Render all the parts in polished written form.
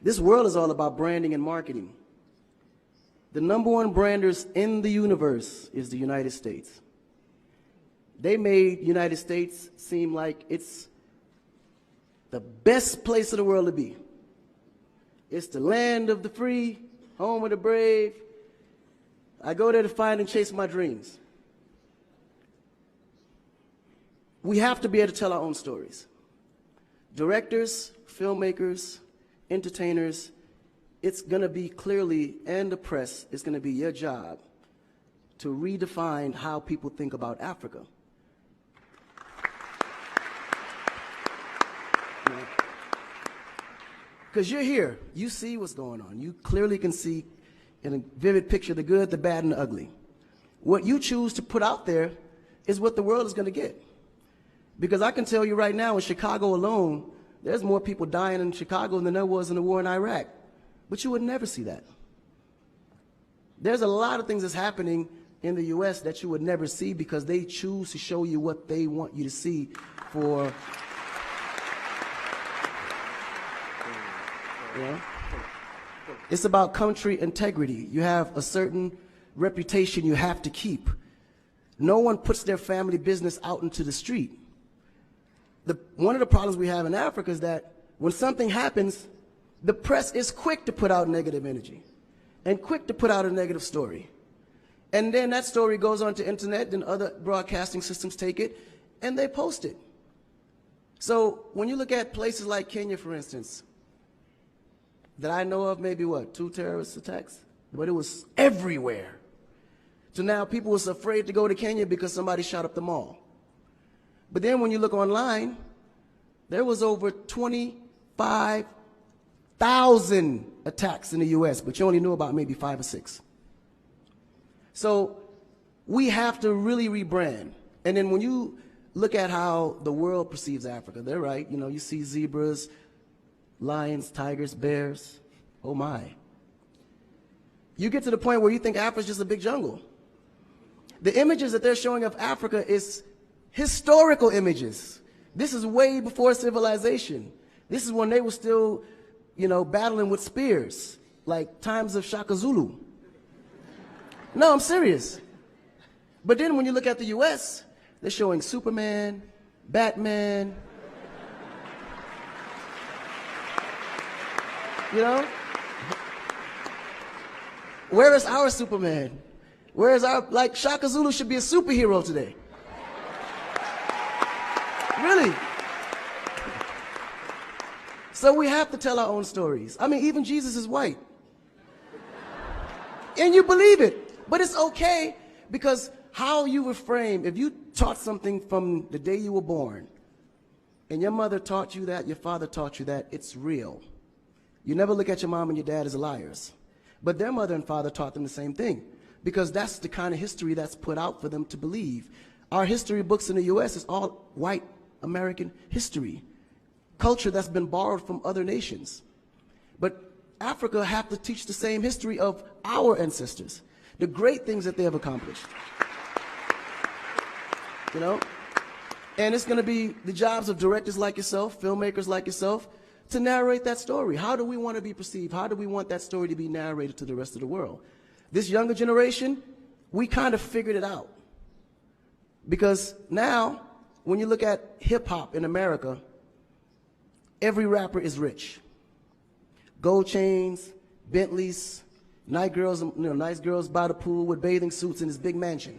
This world is all about branding and marketing. The #1 branders in the universe is the United States. They made United States seem like it's the best place in the world to be. It's the land of the free, home of the brave. I go there to find and chase my dreams. We have to be able to tell our own stories. Directors, filmmakers, entertainers, it's going to be clearly, and the press, it's going to be your job to redefine how people think about Africa. Because you're here, you see what's going on. You clearly can see in a vivid picture the good, the bad, and the ugly. What you choose to put out there is what the world is going to get. Because I can tell you right now, in Chicago alone, there's more people dying in Chicago than there was in the war in Iraq. But you would never see that. There's a lot of things that's happening in the U.S. that you would never see because they choose to show you what they want you to see for. Yeah. It's about country integrity. You have a certain reputation you have to keep. No one puts their family business out into the street. One of the problems we have in Africa is that when something happens, the press is quick to put out negative energy and quick to put out a negative story. And then that story goes on to internet, and other broadcasting systems take it and they post it. So when you look at places like Kenya, for instance, that I know of, maybe what, 2 terrorist attacks? But it was everywhere. So now people was afraid to go to Kenya because somebody shot up the mall. But then when you look online, there was over 25,000 attacks in the US, but you only knew about maybe 5 or 6. So we have to really rebrand. And then when you look at how the world perceives Africa, they're right. You know, you see zebras, lions, tigers, bears. Oh my. You get to the point where you think Africa's just a big jungle. The images that they're showing of Africa is historical images. This is way before civilization. This is when they were still, you know, battling with spears, like times of Shaka Zulu. No, I'm serious. But then when you look at the US, they're showing Superman, Batman, you know? Where is our Superman? Where is our, like, Shaka Zulu should be a superhero today. Really. So we have to tell our own stories. I mean, even Jesus is white. And you believe it. But it's okay, because how you were framed, if you taught something from the day you were born, and your mother taught you that, your father taught you that, it's real. You never look at your mom and your dad as liars. But their mother and father taught them the same thing, because that's the kind of history that's put out for them to believe. Our history books in the US is all white American history, culture that's been borrowed from other nations. But Africa have to teach the same history of our ancestors, the great things that they have accomplished. You know? And it's going to be the jobs of directors like yourself, filmmakers like yourself, to narrate that story. How do we want to be perceived? How do we want that story to be narrated to the rest of the world? This younger generation, we kind of figured it out. Because now, when you look at hip-hop in America, every rapper is rich. Gold chains, Bentleys, nice girls by the pool with bathing suits in his big mansion.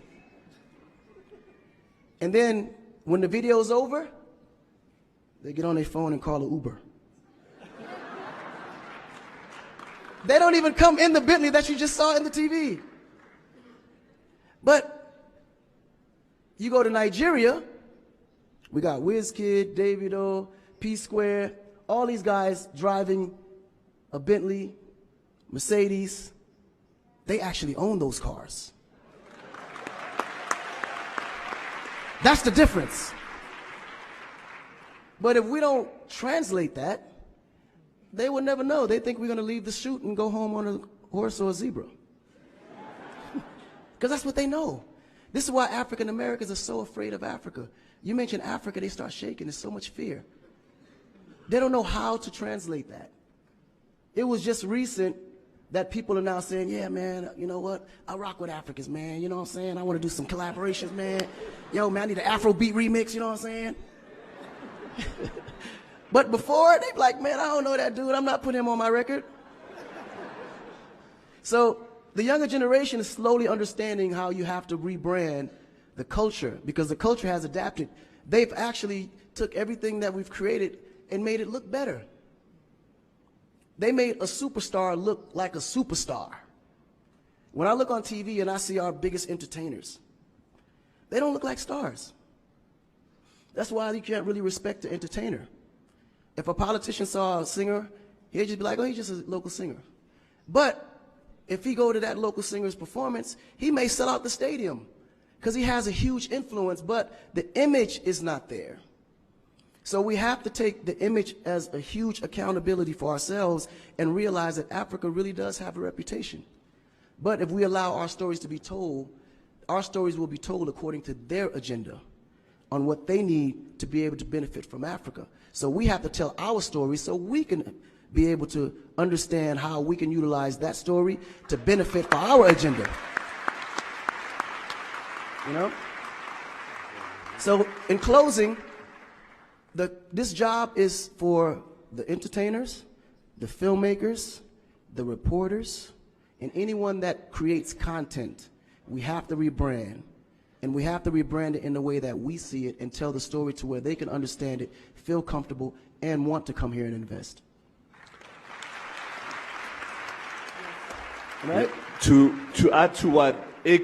And then, when the video's over, they get on their phone and call an Uber. They don't even come in the Bentley that you just saw in the TV. But you go to Nigeria, we got Wizkid, Davido, P-Square, all these guys driving a Bentley, Mercedes. They actually own those cars. That's the difference. But if we don't translate that, they will never know. They think we're going to leave the shoot and go home on a horse or a zebra. Because that's what they know. This is why African Americans are so afraid of Africa. You mention Africa, they start shaking. There's so much fear. They don't know how to translate that. It was just recent that people are now saying, yeah, man, you know what? I rock with Africans, man. You know what I'm saying? I want to do some collaborations, man. Yo, man, I need an Afrobeat remix, you know what I'm saying? But before, they be like, man, I don't know that dude. I'm not putting him on my record. So the younger generation is slowly understanding how you have to rebrand the culture, because the culture has adapted. They've actually took everything that we've created and made it look better. They made a superstar look like a superstar. When I look on TV and I see our biggest entertainers, they don't look like stars. That's why you can't really respect the entertainer. If a politician saw a singer, he'd just be like, oh, he's just a local singer. But if he go to that local singer's performance, he may sell out the stadium because he has a huge influence, but the image is not there. So we have to take the image as a huge accountability for ourselves and realize that Africa really does have a reputation. But if we allow our stories to be told, our stories will be told according to their agenda on what they need to be able to benefit from Africa. So we have to tell our story so we can be able to understand how we can utilize that story to benefit for our agenda. You know? So in closing, this job is for the entertainers, the filmmakers, the reporters, and anyone that creates content. We have to rebrand. And we have to rebrand it in the way that we see it and tell the story to where they can understand it, feel comfortable, and want to come here and invest. Right? To add to what akon